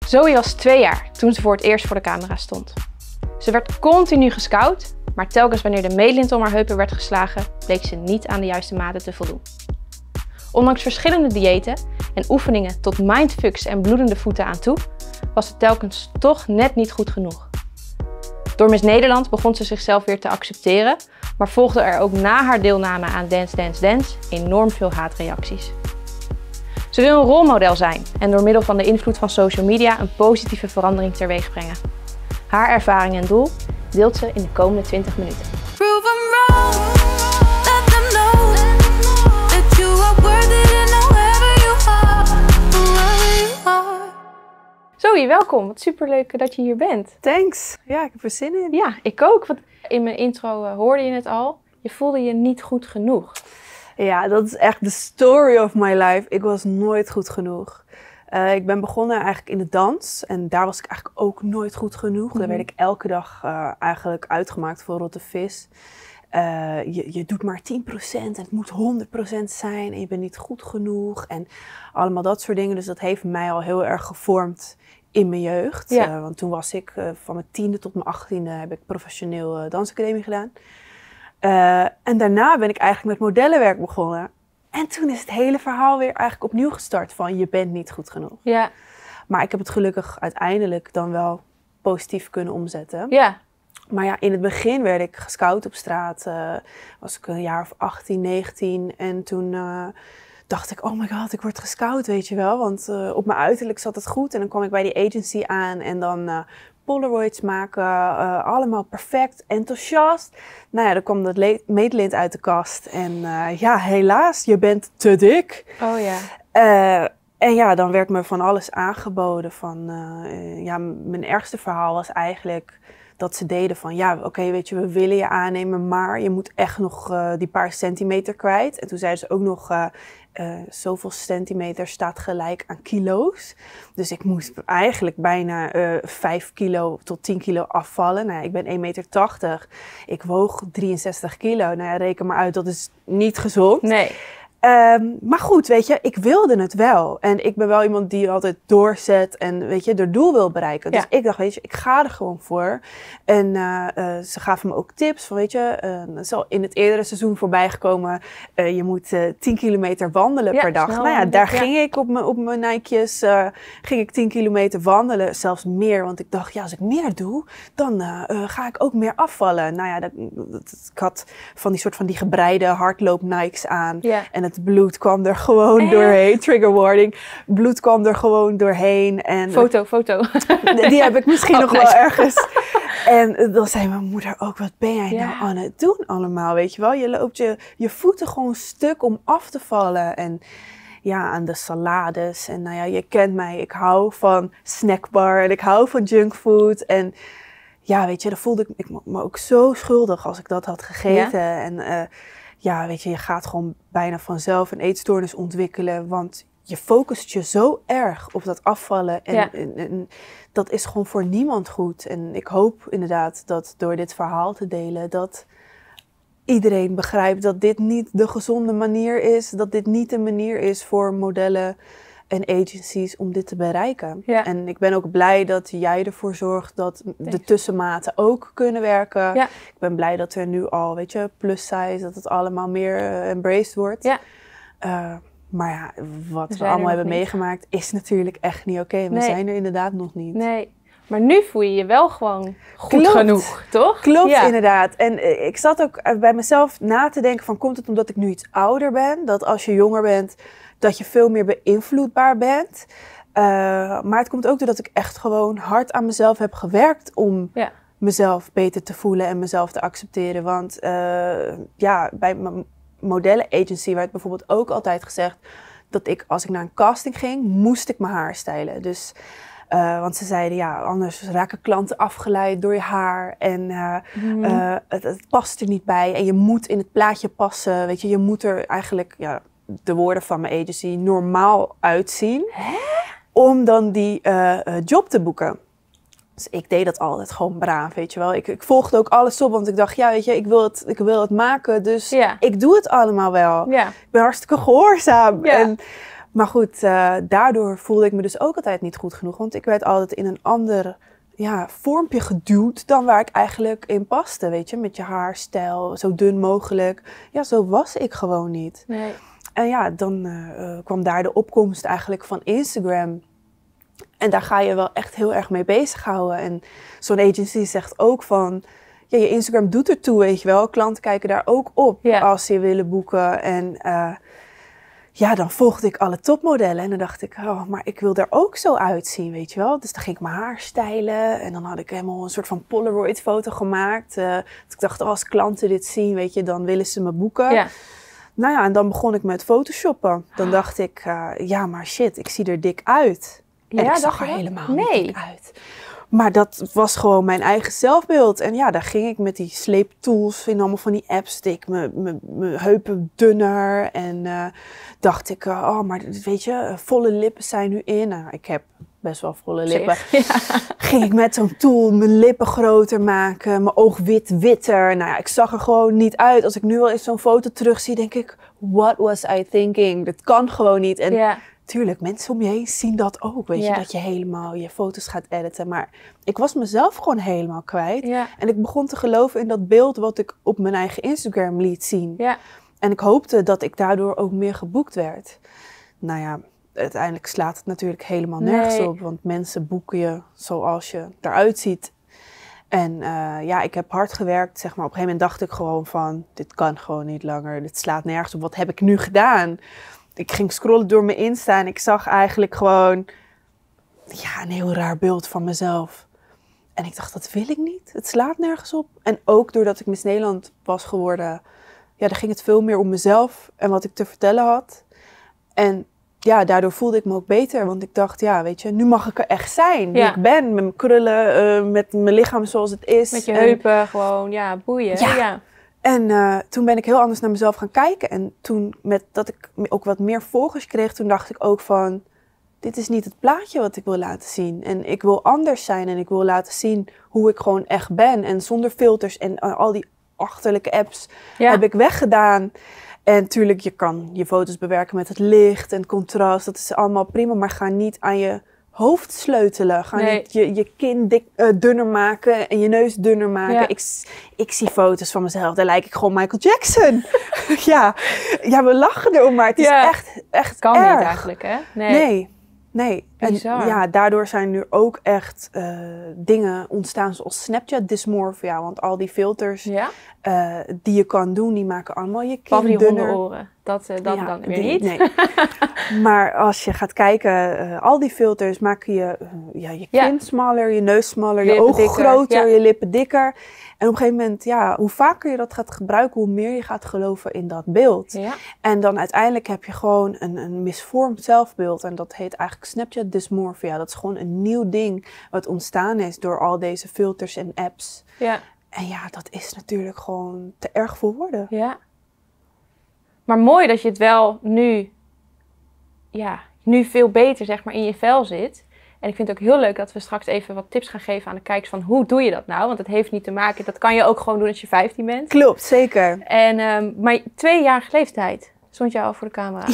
Zoe was 2 jaar toen ze voor het eerst voor de camera stond. Ze werd continu gescout, maar telkens wanneer de meetlint om haar heupen werd geslagen, bleek ze niet aan de juiste maten te voldoen. Ondanks verschillende diëten en oefeningen tot mindfucks en bloedende voeten aan toe, was het telkens toch net niet goed genoeg. Door Miss Nederland begon ze zichzelf weer te accepteren, maar volgde er ook na haar deelname aan Dance Dance Dance enorm veel haatreacties. Ze wil een rolmodel zijn en door middel van de invloed van social media een positieve verandering teweeg brengen. Haar ervaring en doel deelt ze in de komende 20 minuten. Zoe, welkom. Wat superleuk dat je hier bent. Thanks. Ja, ik heb er zin in. Ja, ik ook. Want in mijn intro hoorde je het al. Je voelde je niet goed genoeg. Ja, dat is echt de story of my life. Ik was nooit goed genoeg. Ik ben begonnen eigenlijk in de dans. En daar was ik eigenlijk ook nooit goed genoeg. Daar werd ik elke dag eigenlijk uitgemaakt voor rotte vis. Je doet maar 10% en het moet 100% zijn. En je bent niet goed genoeg. En allemaal dat soort dingen. Dus dat heeft mij al heel erg gevormd in mijn jeugd. Ja. Want toen was ik van mijn 10e tot mijn 18e heb ik professioneel dansacademie gedaan. En daarna ben ik eigenlijk met modellenwerk begonnen. En toen is het hele verhaal weer eigenlijk opnieuw gestart van je bent niet goed genoeg. Ja. Maar ik heb het gelukkig uiteindelijk dan wel positief kunnen omzetten. Ja. Maar ja, in het begin werd ik gescout op straat. Was ik een jaar of 18, 19 en toen dacht ik, oh my god, ik word gescout, weet je wel. Want op mijn uiterlijk zat het goed en dan kwam ik bij die agency aan en dan Polaroids maken, allemaal perfect, enthousiast. Nou ja, dan kwam dat meetlint uit de kast en ja, helaas, je bent te dik. Oh ja. En ja, dan werd me van alles aangeboden. Ja, mijn ergste verhaal was eigenlijk dat ze deden van, ja, oké, weet je, we willen je aannemen, maar je moet echt nog die paar centimeter kwijt. En toen zeiden ze ook nog, zoveel centimeter staat gelijk aan kilo's. Dus ik moest eigenlijk bijna 5 kilo tot 10 kilo afvallen. Nou ja, ik ben 1,80 meter. Ik woog 63 kilo. Nou ja, reken maar uit, dat is niet gezond. Nee. Maar goed, weet je, ik wilde het wel. En ik ben wel iemand die altijd doorzet en weet je, haar doel wil bereiken. Dus ik dacht, weet je, ik ga er gewoon voor. En ze gaven me ook tips van, weet je, het is al in het eerdere seizoen voorbij gekomen. Je moet 10 kilometer wandelen per dag. Nou ja, daar ging ik op mijn Nike's, ging ik 10 kilometer wandelen. Zelfs meer, want ik dacht, ja, als ik meer doe, dan ga ik ook meer afvallen. Nou ja, ik had van die gebreide hardloop Nikes aan. Ja. En het bloed kwam er gewoon doorheen. Trigger warning. Bloed kwam er gewoon doorheen. En Foto. Die heb ik misschien nog wel ergens. En dan zei mijn moeder ook, wat ben jij nou aan het doen allemaal, weet je wel? Je loopt je voeten gewoon stuk om af te vallen. En ja, aan de salades. En nou ja, je kent mij. Ik hou van snackbar en ik hou van junkfood. En ja, weet je, dan voelde ik me ook zo schuldig als ik dat had gegeten. Ja. En ja, weet je, je gaat gewoon bijna vanzelf een eetstoornis ontwikkelen, want je focust je zo erg op dat afvallen en dat is gewoon voor niemand goed. En ik hoop inderdaad dat door dit verhaal te delen, dat iedereen begrijpt dat dit niet de gezonde manier is, dat dit niet de manier is voor modellen en agencies om dit te bereiken. Ja. En ik ben ook blij dat jij ervoor zorgt dat de tussenmaten ook kunnen werken. Ja. Ik ben blij dat er nu al, weet je, plus size, dat het allemaal meer embraced wordt. Ja. Maar ja, wat we allemaal hebben meegemaakt is natuurlijk echt niet oké. We zijn er inderdaad nog niet. Nee, maar nu voel je je wel gewoon goed genoeg, toch? Klopt, inderdaad. En ik zat ook bij mezelf na te denken van, komt het omdat ik nu iets ouder ben? Dat als je jonger bent, dat je veel meer beïnvloedbaar bent. Maar het komt ook doordat ik echt gewoon hard aan mezelf heb gewerkt om mezelf beter te voelen en mezelf te accepteren. Want ja, bij mijn modellen-agency werd bijvoorbeeld ook altijd gezegd dat ik, als ik naar een casting ging, moest ik mijn haar stylen. Dus, want ze zeiden, ja, anders raken klanten afgeleid door je haar. En het past er niet bij. En je moet in het plaatje passen. Weet je, je moet er eigenlijk, ja, de woorden van mijn agency, normaal uitzien. Om dan die job te boeken. Dus ik deed dat altijd gewoon braaf, weet je wel. Ik volgde ook alles op, want ik dacht, ja, weet je, ik wil het maken, dus ik doe het allemaal wel. Ja. Ik ben hartstikke gehoorzaam. Ja. Maar goed, daardoor voelde ik me dus ook altijd niet goed genoeg. Want ik werd altijd in een ander vormpje geduwd dan waar ik eigenlijk in paste. Weet je, met je haarstijl, zo dun mogelijk. Ja, zo was ik gewoon niet. Nee. En ja, dan kwam daar de opkomst eigenlijk van Instagram. En daar ga je wel echt heel erg mee bezighouden. En zo'n agency zegt ook van, ja, je Instagram doet ertoe, weet je wel. Klanten kijken daar ook op als ze je willen boeken. En ja, dan volgde ik alle topmodellen. En dan dacht ik, oh, maar ik wil er ook zo uitzien, weet je wel. Dus dan ging ik mijn haar stylen. En dan had ik helemaal een soort van Polaroid foto gemaakt. Dus ik dacht, als klanten dit zien, weet je, dan willen ze me boeken. Ja. Nou ja, en dan begon ik met photoshoppen. Dan dacht ik, ja, maar shit, ik zie er dik uit. En ik zag er helemaal niet dik uit. Maar dat was gewoon mijn eigen zelfbeeld. En ja, daar ging ik met die sleeptools in allemaal van die apps. Deed mijn heupen dunner. En dacht ik, oh, maar weet je, volle lippen zijn nu in. Nou, ik heb best wel volle lippen. Ja. Ging ik met zo'n tool mijn lippen groter maken. Mijn oog witter. Nou ja, ik zag er gewoon niet uit. Als ik nu wel eens zo'n foto terugzie, denk ik, what was I thinking? Dat kan gewoon niet. En tuurlijk, mensen om je heen zien dat ook. Weet je, dat je helemaal je foto's gaat editen. Maar ik was mezelf gewoon helemaal kwijt. Ja. En ik begon te geloven in dat beeld wat ik op mijn eigen Instagram liet zien. Ja. En ik hoopte dat ik daardoor ook meer geboekt werd. Nou ja, uiteindelijk slaat het natuurlijk helemaal nergens op. Want mensen boeken je zoals je eruit ziet. En ja, ik heb hard gewerkt, zeg maar. Op een gegeven moment dacht ik gewoon van, dit kan gewoon niet langer. Dit slaat nergens op. Wat heb ik nu gedaan? Ik ging scrollen door mijn Insta en ik zag eigenlijk gewoon een heel raar beeld van mezelf. En ik dacht, dat wil ik niet. Het slaat nergens op. En ook doordat ik Miss Nederland was geworden, ja, dan ging het veel meer om mezelf en wat ik te vertellen had. En ja, daardoor voelde ik me ook beter. Want ik dacht, ja, weet je, nu mag ik er echt zijn. Wie ik ben, met mijn krullen, met mijn lichaam zoals het is. Met je heupen, gewoon, ja, boeien. Ja. En toen ben ik heel anders naar mezelf gaan kijken. En toen, met dat ik ook wat meer volgers kreeg, toen dacht ik ook van, dit is niet het plaatje wat ik wil laten zien. En ik wil anders zijn en ik wil laten zien hoe ik gewoon echt ben. En zonder filters en al die achterlijke apps heb ik weggedaan. En natuurlijk, je kan je foto's bewerken met het licht en contrast. Dat is allemaal prima, maar ga niet aan je hoofd sleutelen. Ga niet je kin dunner maken en je neus dunner maken. Ja. Ik zie foto's van mezelf, daar lijk ik gewoon Michael Jackson. ja, we lachen erom, maar het is echt kan erg. Niet eigenlijk, hè? Nee. En ja, daardoor zijn nu ook echt dingen ontstaan zoals Snapchat dysmorphia. Want al die filters die je kan doen, die maken allemaal je kin dunner. Oren. Dat dan weer niet. Nee. Maar als je gaat kijken, al die filters maken je kin smaller, je neus smaller, je ogen groter, je lippen dikker. En op een gegeven moment, hoe vaker je dat gaat gebruiken, hoe meer je gaat geloven in dat beeld. Ja. En dan uiteindelijk heb je gewoon een misvormd zelfbeeld. En dat heet eigenlijk Snapchat dysmorphia. Dat is gewoon een nieuw ding wat ontstaan is door al deze filters en apps. Ja. En ja, dat is natuurlijk gewoon te erg voor woorden. Ja. Maar mooi dat je het wel nu veel beter, zeg maar, in je vel zit. En ik vind het ook heel leuk dat we straks even wat tips gaan geven aan de kijkers van hoe doe je dat nou? Want het heeft niet te maken, dat kan je ook gewoon doen als je 15 bent. Klopt, zeker. En, maar 2-jarige leeftijd stond je al voor de camera.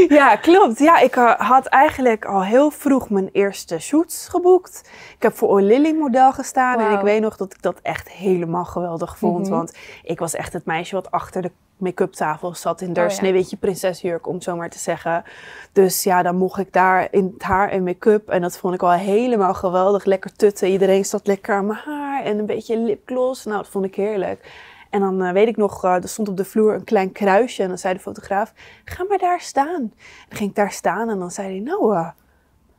Ja, klopt. Ja, ik had eigenlijk al heel vroeg mijn eerste shoots geboekt. Ik heb voor Oil Lily model gestaan en ik weet nog dat ik dat echt helemaal geweldig vond. Want ik was echt het meisje wat achter de make-up tafel zat in de Sneeuwwitje prinsesjurk, om het zo maar te zeggen. Dus ja, dan mocht ik daar in het haar en make-up en dat vond ik al helemaal geweldig. Lekker tutten, iedereen zat lekker aan mijn haar en een beetje lipgloss. Nou, dat vond ik heerlijk. En dan weet ik nog, er stond op de vloer een klein kruisje en dan zei de fotograaf, ga maar daar staan. En dan ging ik daar staan en dan zei hij, nou,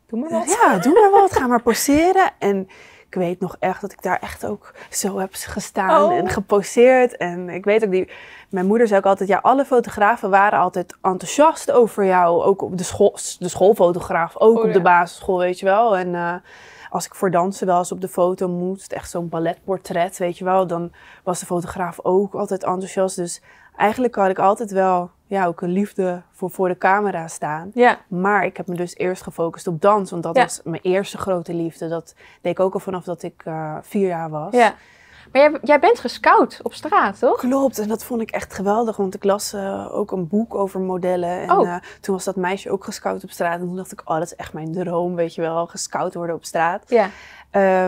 doe maar wat. Ja, doe maar wat, ga maar poseren. En ik weet nog echt dat ik daar echt ook zo heb gestaan en geposeerd. En ik weet ook, mijn moeder zei ook altijd, alle fotografen waren altijd enthousiast over jou. Ook op de schoolfotograaf, ook op de basisschool, weet je wel. En als ik voor dansen wel eens op de foto moest, echt zo'n balletportret, weet je wel. Dan was de fotograaf ook altijd enthousiast. Dus eigenlijk had ik altijd wel ook een liefde voor de camera staan. Ja. Maar ik heb me dus eerst gefocust op dans, want dat was mijn eerste grote liefde. Dat deed ik ook al vanaf dat ik 4 jaar was. Ja. Maar jij bent gescout op straat, toch? Klopt, en dat vond ik echt geweldig, want ik las ook een boek over modellen. En toen was dat meisje ook gescout op straat. En toen dacht ik, dat is echt mijn droom, weet je wel, gescout worden op straat. Ja.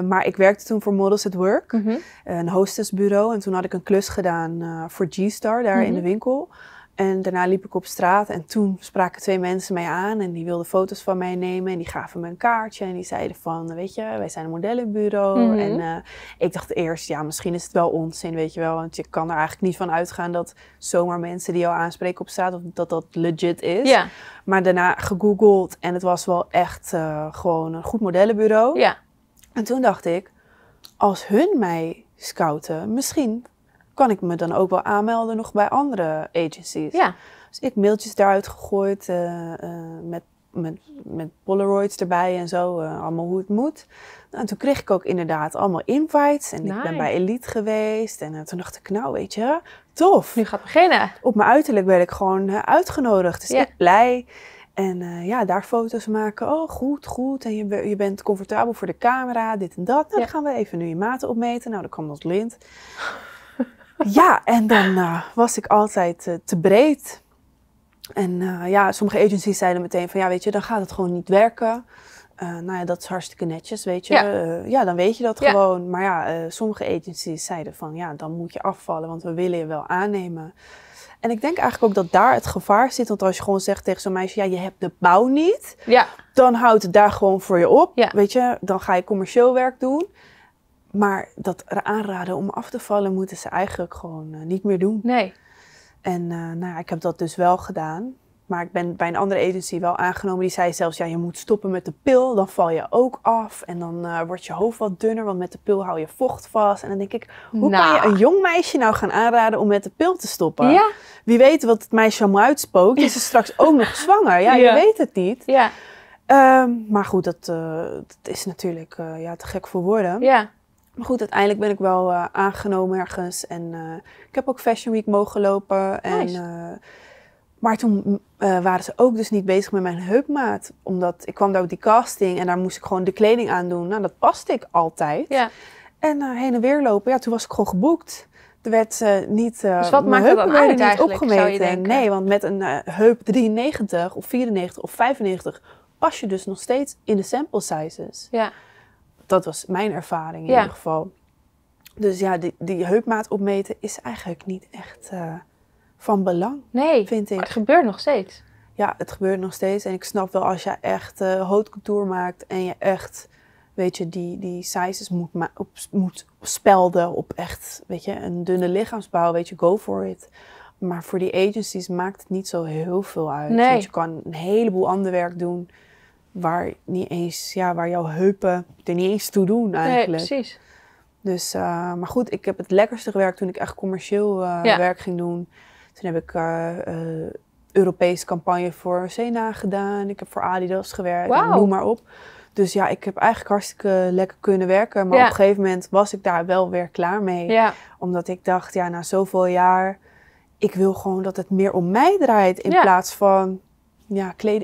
Maar ik werkte toen voor Models at Work, een hostessbureau. En toen had ik een klus gedaan voor G-Star, daar in de winkel. En daarna liep ik op straat en toen spraken 2 mensen mij aan en die wilden foto's van mij nemen en die gaven me een kaartje en die zeiden van, weet je, wij zijn een modellenbureau. En ik dacht eerst, ja, misschien is het wel onzin, weet je wel, want je kan er eigenlijk niet van uitgaan dat zomaar mensen die jou aanspreken op straat, of dat legit is. Ja. Maar daarna gegoogeld en het was wel echt gewoon een goed modellenbureau. Ja. En toen dacht ik, als hun mij scouten, misschien kan ik me dan ook wel aanmelden nog bij andere agencies. Ja. Dus ik mailtjes daaruit gegooid met Polaroids erbij en zo, allemaal hoe het moet. Nou, en toen kreeg ik ook inderdaad allemaal invites en ik ben bij Elite geweest. En toen dacht ik, nou weet je, tof. Nu gaat het beginnen. Op mijn uiterlijk werd ik gewoon uitgenodigd, dus ik blij. En daar foto's maken. Oh, goed. En je bent comfortabel voor de camera, dit en dat. Nou, dan gaan we even nu je maten opmeten. Nou, dan kwam dat lint. Ja, en dan was ik altijd te breed. En sommige agencies zeiden meteen van, ja, weet je, dan gaat het gewoon niet werken. Nou ja, dat is hartstikke netjes, weet je. Dan weet je dat gewoon. Maar ja, sommige agencies zeiden van, ja, dan moet je afvallen, want we willen je wel aannemen. En ik denk eigenlijk ook dat daar het gevaar zit. Want als je gewoon zegt tegen zo'n meisje, ja, je hebt de bouw niet. Ja. Dan houdt het daar gewoon voor je op. Ja. Weet je, dan ga je commercieel werk doen. Maar dat aanraden om af te vallen moeten ze eigenlijk gewoon niet meer doen. Nee. En ik heb dat dus wel gedaan. Maar ik ben bij een andere agency wel aangenomen. Die zei zelfs, ja, je moet stoppen met de pil. Dan val je ook af. En dan wordt je hoofd wat dunner. Want met de pil hou je vocht vast. En dan denk ik, hoe kan je een jong meisje nou gaan aanraden om met de pil te stoppen? Ja. Wie weet wat het meisje allemaal uitspookt. Is ze straks ook nog zwanger? Ja, je weet het niet. Ja. Maar goed, dat is natuurlijk te gek voor woorden. Ja. Maar goed, uiteindelijk ben ik wel aangenomen ergens. En ik heb ook Fashion Week mogen lopen. Nice. Maar toen waren ze ook dus niet bezig met mijn heupmaat. Omdat ik kwam daar op die casting en daar moest ik gewoon de kleding aandoen. Nou, dat paste ik altijd. Ja. En heen en weer lopen, ja, toen was ik gewoon geboekt. Er werd niet, dus wat maakt dat dan uit eigenlijk, opgemeten. Zou je denken? Nee, want met een heup 93 of 94 of 95 pas je dus nog steeds in de sample sizes. Ja. Dat was mijn ervaring in ieder geval. Dus ja, die heupmaat opmeten is eigenlijk niet echt van belang, vind ik. Maar het gebeurt nog steeds. Ja, het gebeurt nog steeds. En ik snap wel als je echt haute couture maakt en je echt, weet je, die sizes moet spelden op echt, weet je, een dunne lichaamsbouw, weet je, go for it. Maar voor die agencies maakt het niet zo heel veel uit. Nee. Want je kan een heleboel ander werk doen waar jouw heupen er niet eens toe doen eigenlijk. Nee, precies. Dus, maar goed, ik heb het lekkerste gewerkt toen ik echt commercieel werk ging doen. Toen heb ik Europese campagne voor Sena gedaan. Ik heb voor Adidas gewerkt. Wow. Noem maar op. Dus ja, ik heb eigenlijk hartstikke lekker kunnen werken. Maar op een gegeven moment was ik daar wel weer klaar mee. Ja. Omdat ik dacht, ja, na zoveel jaar, ik wil gewoon dat het meer om mij draait. In plaats van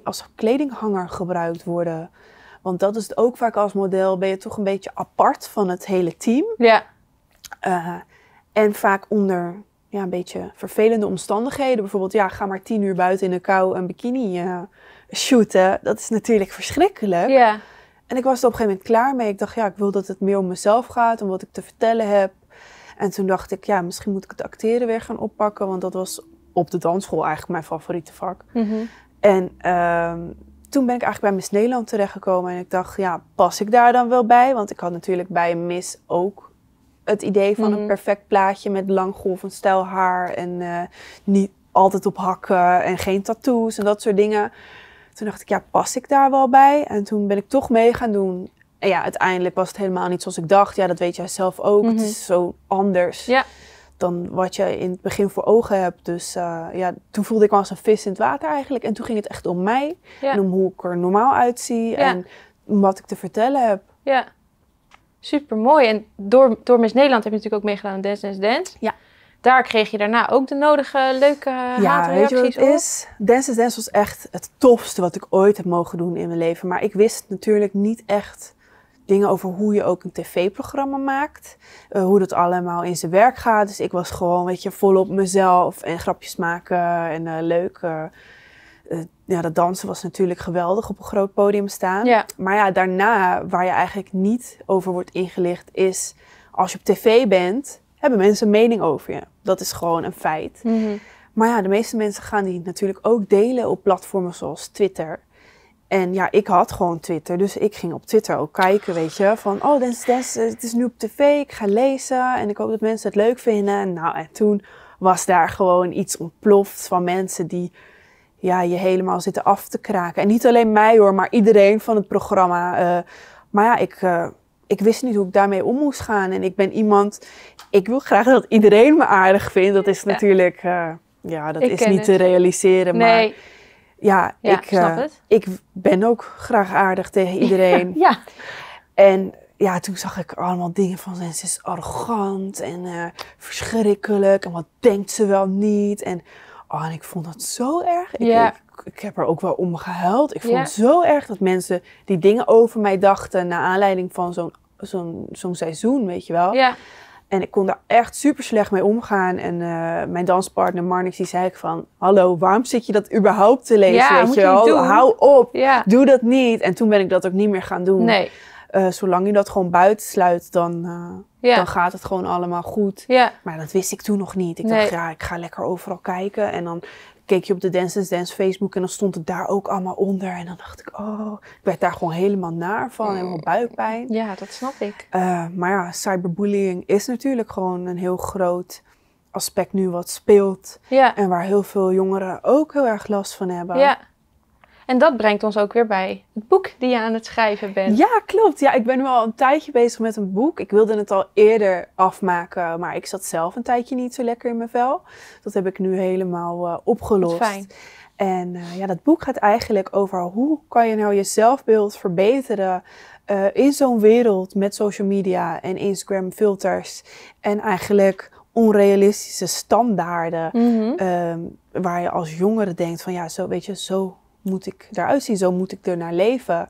als kledinghanger gebruikt worden. Want dat is het ook vaak als model. Ben je toch een beetje apart van het hele team. Ja. En vaak onder een beetje vervelende omstandigheden. Bijvoorbeeld, ga maar 10 uur buiten in de kou een bikini shooten. Dat is natuurlijk verschrikkelijk. Ja. En ik was er op een gegeven moment klaar mee. Ik dacht, ik wil dat het meer om mezelf gaat. Om wat ik te vertellen heb. En toen dacht ik, misschien moet ik het acteren weer gaan oppakken. Want dat was op de dansschool eigenlijk mijn favoriete vak. Mm-hmm. En toen ben ik eigenlijk bij Miss Nederland terechtgekomen. En ik dacht, pas ik daar dan wel bij? Want ik had natuurlijk bij Miss ook het idee van een perfect plaatje met lang golvend stijl haar. En niet altijd op hakken en geen tattoos en dat soort dingen. Toen dacht ik, pas ik daar wel bij? En toen ben ik toch mee gaan doen. En uiteindelijk was het helemaal niet zoals ik dacht. Ja, dat weet jij zelf ook. Mm-hmm. Het is zo anders dan wat je in het begin voor ogen hebt. Dus toen voelde ik me als een vis in het water eigenlijk. En toen ging het echt om mij. Ja. En om hoe ik er normaal uitzie. Ja. En wat ik te vertellen heb. Ja. Super mooi. En door Miss Nederland heb je natuurlijk ook meegedaan aan Dance Dance Dance. Ja. Daar kreeg je daarna ook de nodige leuke haatreacties op. Weet je wat het is? Dance Dance was echt het tofste wat ik ooit heb mogen doen in mijn leven. Maar ik wist natuurlijk niet echt dingen over hoe je ook een tv-programma maakt. Hoe dat allemaal in zijn werk gaat. Dus ik was gewoon, weet je, volop mezelf en grapjes maken en leuk. Ja, dat dansen was natuurlijk geweldig op een groot podium staan. Ja. Maar ja, daarna, waar je eigenlijk niet over wordt ingelicht, is als je op tv bent, hebben mensen een mening over je. Dat is gewoon een feit. Mm-hmm. Maar ja, de meeste mensen gaan die natuurlijk ook delen op platformen zoals Twitter. En ja, ik had gewoon Twitter, dus ik ging op Twitter ook kijken, weet je. Van, oh, het is nu op tv, ik ga lezen en ik hoop dat mensen het leuk vinden. Nou, en toen was daar gewoon iets ontploft van mensen die je helemaal zitten af te kraken. En niet alleen mij hoor, maar iedereen van het programma. Maar ja, ik wist niet hoe ik daarmee om moest gaan. En ik ben iemand, ik wil graag dat iedereen me aardig vindt. Dat is natuurlijk, dat is niet te realiseren. Nee. Maar ja, snap het. Ik ben ook graag aardig tegen iedereen. Ja. En ja, toen zag ik allemaal dingen van ze is arrogant en verschrikkelijk. En wat denkt ze wel niet? En ik vond dat zo erg. Ik heb er ook wel om gehuild. Ik vond het zo erg dat mensen die dingen over mij dachten naar aanleiding van zo'n seizoen, weet je wel. Ja. En ik kon daar echt super slecht mee omgaan. En mijn danspartner Marnix, die zei ik van, hallo, waarom zit je dat überhaupt te lezen? Weet je wel? Hou op, doe dat niet. En toen ben ik dat ook niet meer gaan doen. Nee. Zolang je dat gewoon buitensluit, dan gaat het gewoon allemaal goed. Ja. Maar dat wist ik toen nog niet. Ik dacht, ik ga lekker overal kijken. En dan keek je op de Dance Facebook en dan stond het daar ook allemaal onder. En dan dacht ik, ik werd daar gewoon helemaal naar van. Helemaal buikpijn. Ja, dat snap ik. Maar ja, cyberbullying is natuurlijk gewoon een heel groot aspect nu wat speelt. Ja. En waar heel veel jongeren ook heel erg last van hebben. Ja. En dat brengt ons ook weer bij het boek die je aan het schrijven bent. Ja, klopt. Ja, ik ben nu al een tijdje bezig met een boek. Ik wilde het al eerder afmaken, maar ik zat zelf een tijdje niet zo lekker in mijn vel. Dat heb ik nu helemaal opgelost. Wat fijn. En dat boek gaat eigenlijk over hoe kan je nou je zelfbeeld verbeteren in zo'n wereld met social media en Instagram filters. En eigenlijk onrealistische standaarden. Mm-hmm. Waar je als jongere denkt van zo moet ik eruit zien, zo moet ik er naar leven.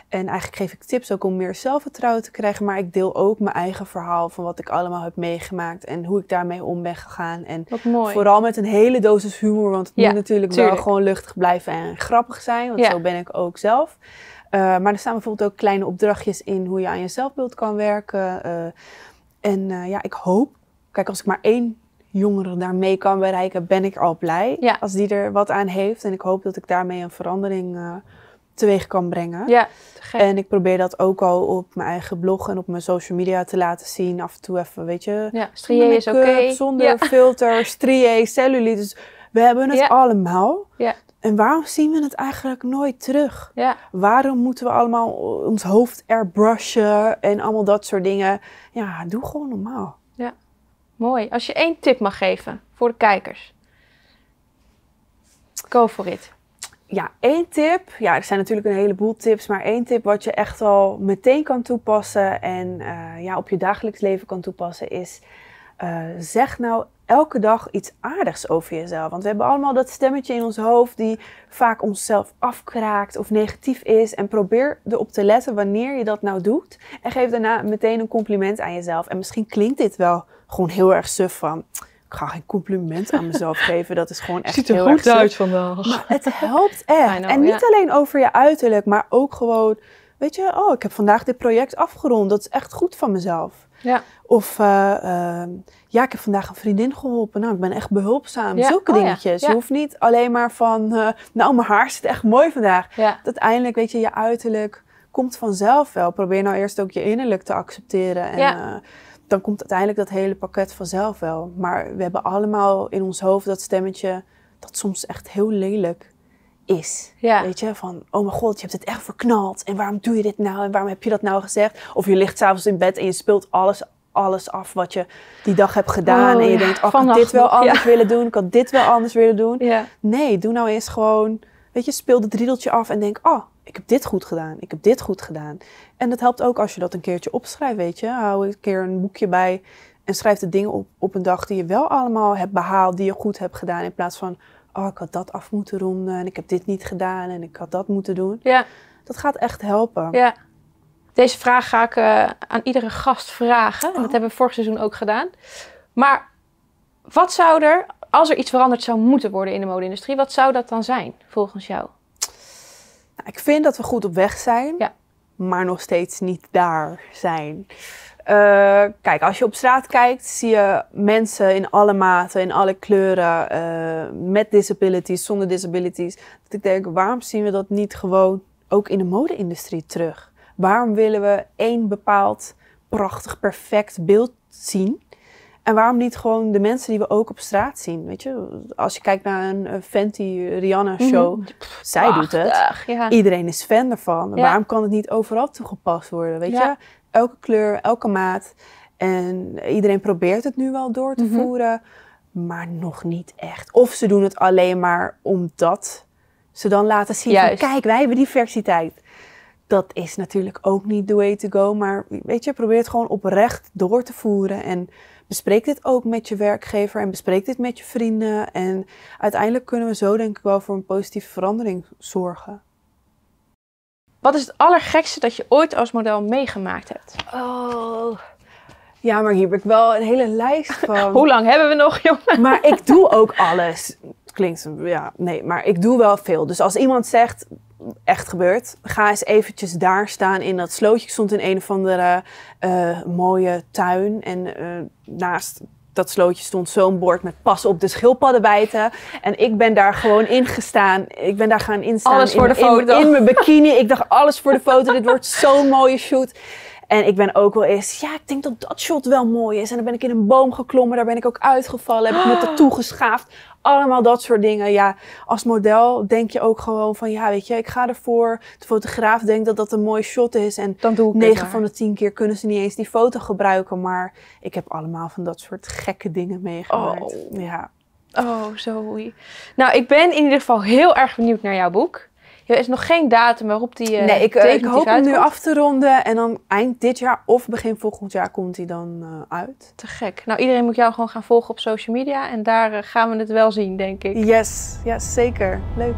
En eigenlijk geef ik tips ook om meer zelfvertrouwen te krijgen. Maar ik deel ook mijn eigen verhaal van wat ik allemaal heb meegemaakt. En hoe ik daarmee om ben gegaan. En wat mooi. Vooral met een hele dosis humor. Want het moet natuurlijk wel gewoon luchtig blijven en grappig zijn. Want zo ben ik ook zelf. Maar er staan bijvoorbeeld ook kleine opdrachtjes in hoe je aan je zelfbeeld kan werken. Ik hoop, kijk, als ik maar 1 jongeren daarmee kan bereiken, ben ik al blij. Ja. Als die er wat aan heeft. En ik hoop dat ik daarmee een verandering teweeg kan brengen. Ja, te gek. En ik probeer dat ook al op mijn eigen blog en op mijn social media te laten zien. Af en toe even, weet je. Ja, strié is oké. Zonder filter, strié, cellulite. Dus we hebben het allemaal. Ja. En waarom zien we het eigenlijk nooit terug? Ja. Waarom moeten we allemaal ons hoofd airbrushen en allemaal dat soort dingen? Ja, doe gewoon normaal. Ja. Mooi. Als je 1 tip mag geven voor de kijkers. Go for it. Ja, 1 tip. Ja, er zijn natuurlijk een heleboel tips. Maar 1 tip wat je echt al meteen kan toepassen. En op je dagelijks leven kan toepassen is. Zeg nou elke dag iets aardigs over jezelf. Want we hebben allemaal dat stemmetje in ons hoofd die vaak onszelf afkraakt of negatief is. En probeer erop te letten wanneer je dat nou doet. En geef daarna meteen een compliment aan jezelf. En misschien klinkt dit wel gewoon heel erg suf van, ik ga geen compliment aan mezelf geven. Dat is gewoon echt heel erg suf. Ziet er goed uit vandaag. Maar het helpt echt. En niet alleen over je uiterlijk, maar ook gewoon, weet je, ik heb vandaag dit project afgerond. Dat is echt goed van mezelf. Ja. Of, ik heb vandaag een vriendin geholpen. Nou, ik ben echt behulpzaam. Ja. Zulke dingetjes. Ja. Je hoeft niet alleen maar van, mijn haar zit echt mooi vandaag. Ja. Uiteindelijk, weet je, je uiterlijk komt vanzelf wel. Probeer nou eerst ook je innerlijk te accepteren. En dan komt uiteindelijk dat hele pakket vanzelf wel. Maar we hebben allemaal in ons hoofd dat stemmetje dat soms echt heel lelijk is. Ja. Weet je, van, oh mijn god, je hebt het echt verknald. En waarom doe je dit nou? En waarom heb je dat nou gezegd? Of je ligt 's avonds in bed en je speelt alles af wat je die dag hebt gedaan. En je denkt, ik had dit wel anders willen doen. Ik had dit wel anders willen doen. Ja. Nee, doe nou eens gewoon, weet je, speel het riedeltje af en denk, ik heb dit goed gedaan. Ik heb dit goed gedaan. En dat helpt ook als je dat een keertje opschrijft, weet je. Hou een keer een boekje bij en schrijf de dingen op een dag die je wel allemaal hebt behaald, die je goed hebt gedaan. In plaats van, ik had dat af moeten ronden en ik heb dit niet gedaan en ik had dat moeten doen. Ja. Dat gaat echt helpen. Ja. Deze vraag ga ik aan iedere gast vragen. En dat hebben we vorig seizoen ook gedaan. Maar wat zou er, als er iets veranderd zou moeten worden in de mode-industrie, wat zou dat dan zijn, volgens jou? Nou, ik vind dat we goed op weg zijn, ja. maar nog steeds niet daar zijn. Kijk, als je op straat kijkt, zie je mensen in alle maten, in alle kleuren, met disabilities, zonder disabilities. Dat ik denk, waarom zien we dat niet gewoon ook in de mode-industrie terug? Waarom willen we één bepaald prachtig, perfect beeld zien? En waarom niet gewoon de mensen die we ook op straat zien? Weet je, als je kijkt naar een Fenty Rihanna show, zij doet het. Ja. Iedereen is fan ervan. Ja. Waarom kan het niet overal toegepast worden? Weet je, elke kleur, elke maat. En iedereen probeert het nu wel door te voeren, maar nog niet echt. Of ze doen het alleen maar omdat ze dan laten zien van, kijk, wij hebben diversiteit. Dat is natuurlijk ook niet the way to go. Maar weet je, probeer het gewoon oprecht door te voeren. En bespreek dit ook met je werkgever. En bespreek dit met je vrienden. En uiteindelijk kunnen we zo denk ik wel voor een positieve verandering zorgen. Wat is het allergekste dat je ooit als model meegemaakt hebt? Oh, ja, maar hier heb ik wel een hele lijst van. Hoe lang hebben we nog, jongen? Maar ik doe ook alles. Klinkt, ja, nee, maar ik doe wel veel. Dus als iemand zegt, echt gebeurd, ga eens eventjes daar staan in dat slootje. Ik stond in een of andere mooie tuin en naast dat slootje stond zo'n bord met pas op de schildpadden bijten. En ik ben daar gewoon ingestaan. Ik ben daar gaan instaan. Alles voor de foto. In mijn bikini. Ik dacht, alles voor de foto. Dit wordt zo'n mooie shoot. En ik ben ook wel eens, ja, ik denk dat dat shot wel mooi is. En dan ben ik in een boom geklommen. Daar ben ik ook uitgevallen. Heb ik me tattoo geschaafd. Allemaal dat soort dingen. Ja, als model denk je ook gewoon van, ja, weet je, ik ga ervoor. De fotograaf denkt dat dat een mooi shot is. En dan doe ik 9 van de 10 keer kunnen ze niet eens die foto gebruiken. Maar ik heb allemaal van dat soort gekke dingen meegemaakt. Oh. Ja. Oh, zo. Nou, ik ben in ieder geval heel erg benieuwd naar jouw boek. Er is nog geen datum waarop die nee, ik hoop hem nu uitkomt. af te ronden. En dan eind dit jaar of begin volgend jaar komt hij dan uit. Te gek. Nou, iedereen moet jou gewoon gaan volgen op social media. En daar gaan we het wel zien, denk ik. Yes, zeker. Leuk.